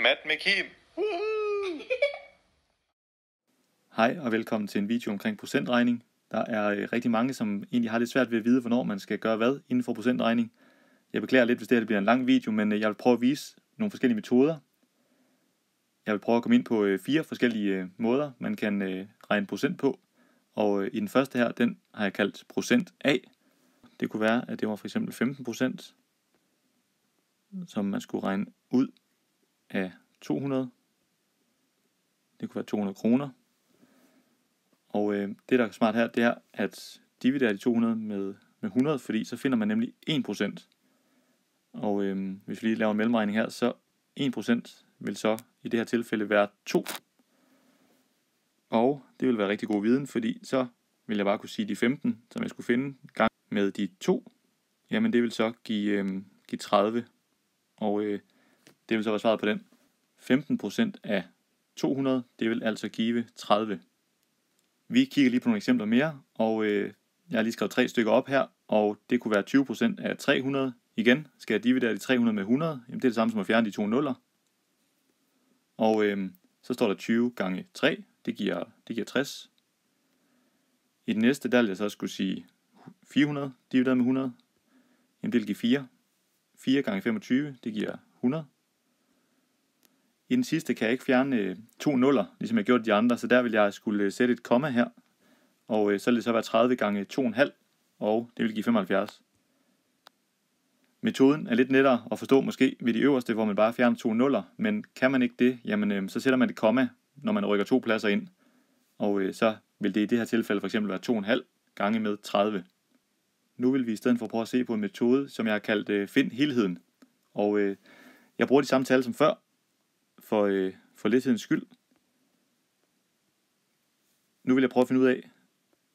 Mat med Kim. Hej og velkommen til en video omkring procentregning. Der er rigtig mange, som egentlig har lidt svært ved at vide, hvornår man skal gøre hvad inden for procentregning. Jeg beklager lidt, hvis det bliver en lang video, men jeg vil prøve at vise nogle forskellige metoder. Jeg vil prøve at komme ind på 4 forskellige måder, man kan regne procent på. Og i den første her, den har jeg kaldt procent A. Det kunne være, at det var for eksempel 15%, som man skulle regne ud af 200. Det kunne være 200 kroner. Og det, der er smart her, det er at dividere de 200 med 100, fordi så finder man nemlig 1%. Og hvis vi lige laver en mellemregning her, så 1% vil så i det her tilfælde være 2. Og det vil være rigtig god viden, fordi så vil jeg bare kunne sige de 15, som jeg skulle finde, gang med de 2. Jamen det vil så give 30. Og det vil så være svaret på den. 15% af 200, det vil altså give 30. Vi kigger lige på nogle eksempler mere, og jeg har lige skrevet 3 stykker op her, og det kunne være 20% af 300. Igen skal jeg dividere de 300 med 100, jamen det er det samme som at fjerne de 2 nuller. Og så står der 20 gange 3, det giver 60. I den næste, der vil jeg så skulle sige 400 divideret med 100, jamen det vil give 4. 4 gange 25, det giver 100. I den sidste kan jeg ikke fjerne 2 nuller, ligesom jeg gjorde de andre, så der vil jeg skulle sætte et komma her. Og så vil det så være 30 gange 2,5, og det vil give 75. Metoden er lidt lettere at forstå måske ved de øverste, hvor man bare fjerner 2 nuller, men kan man ikke det, jamen så sætter man et komma, når man rykker 2 pladser ind. Og så vil det i det her tilfælde for eksempel være 2,5 gange med 30. Nu vil vi i stedet for prøve at se på en metode, som jeg har kaldt find helheden. Og jeg bruger de samme tal som før, for lethedens skyld. Nu vil jeg prøve at finde ud af,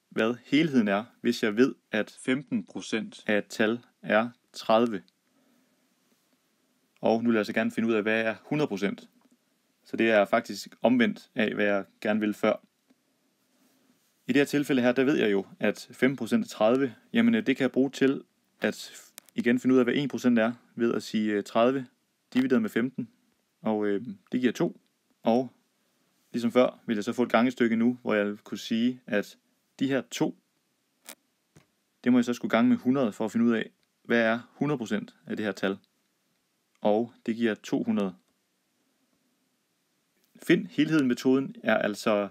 hvad helheden er, hvis jeg ved, at 15% af et tal er 30. Og nu vil jeg altså gerne finde ud af, hvad er 100%. Så det er faktisk omvendt af, hvad jeg gerne ville før. I det her tilfælde her, der ved jeg jo, at 15% er 30. Jamen det kan jeg bruge til at igen finde ud af, hvad 1% er, ved at sige 30 divideret med 15. Og det giver 2. Og ligesom før vil jeg så få et gangestykke nu, hvor jeg vil kunne sige, at de her 2, det må jeg så skulle gange med 100 for at finde ud af, hvad er 100% af det her tal. Og det giver 200. Find helheden-metoden er altså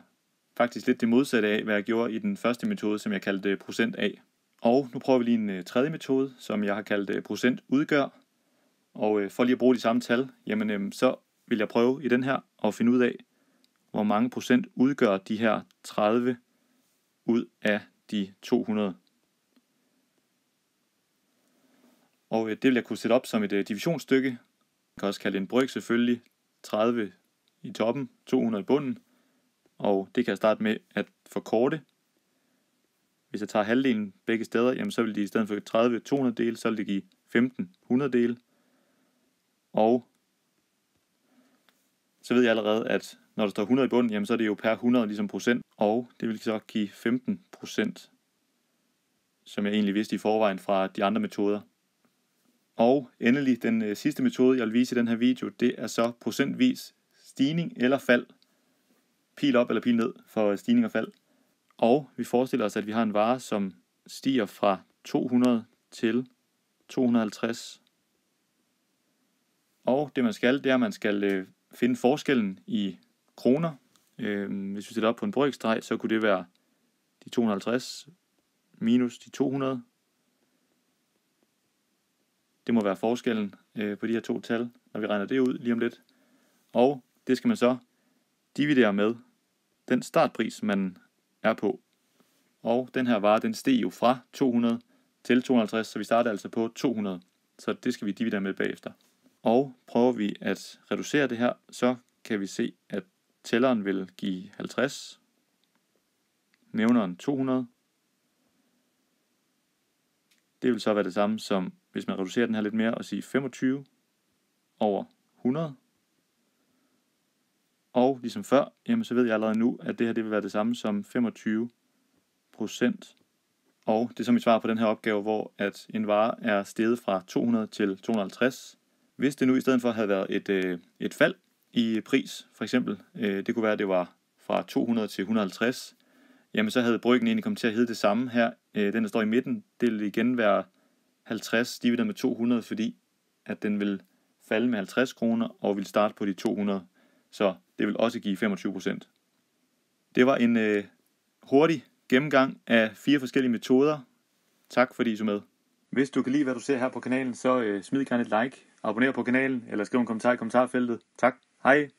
faktisk lidt det modsatte af, hvad jeg gjorde i den første metode, som jeg kaldte procent A. Og nu prøver vi lige en tredje metode, som jeg har kaldt procent udgør. Og for lige at bruge de samme tal, jamen så vil jeg prøve i den her at finde ud af, hvor mange procent udgør de her 30 ud af de 200. Og det vil jeg kunne sætte op som et divisionsstykke. Man kan også kalde det en bryg selvfølgelig. 30 i toppen, 200 i bunden. Og det kan jeg starte med at forkorte. Hvis jeg tager halvdelen begge steder, jamen så vil det i stedet for 30 200 dele, så vil det give 15 100 dele. Og så ved jeg allerede, at når der står 100 i bunden, jamen så er det jo per 100 ligesom procent. Og det vil så give 15%, som jeg egentlig vidste i forvejen fra de andre metoder. Og endelig den sidste metode, jeg vil vise i den her video, det er så procentvis stigning eller fald. Pil op eller pil ned for stigning og fald. Og vi forestiller os, at vi har en vare, som stiger fra 200 til 250. Og det man skal, det er, at man skal finde forskellen i kroner. Hvis vi sætter op på en brøkstreg, så kunne det være de 250 minus de 200. Det må være forskellen på de her to tal, når vi regner det ud lige om lidt. Og det skal man så dividere med den startpris, man er på. Og den her vare, den steg jo fra 200 til 250, så vi starter altså på 200. Så det skal vi dividere med bagefter. Og prøver vi at reducere det her, så kan vi se, at tælleren vil give 50. Nævneren 200. Det vil så være det samme som, hvis man reducerer den her lidt mere og siger 25 over 100. Og ligesom før, jamen så ved jeg allerede nu, at det her det vil være det samme som 25%. Og det er så mit svar på den her opgave, hvor at en vare er steget fra 200 til 250. Hvis det nu i stedet for havde været et fald, i pris, for eksempel, det kunne være, at det var fra 200 til 150, jamen så havde bryggen egentlig kommet til at hedde det samme her. Den, der står i midten, det vil igen være 50 divideret med 200, fordi at den vil falde med 50 kroner og vil starte på de 200. Så det vil også give 25%. Det var en hurtig gennemgang af 4 forskellige metoder. Tak fordi I så med. Hvis du kan lide, hvad du ser her på kanalen, så smid gerne et like, abonner på kanalen, eller skriv en kommentar i kommentarfeltet. Tak. Hej.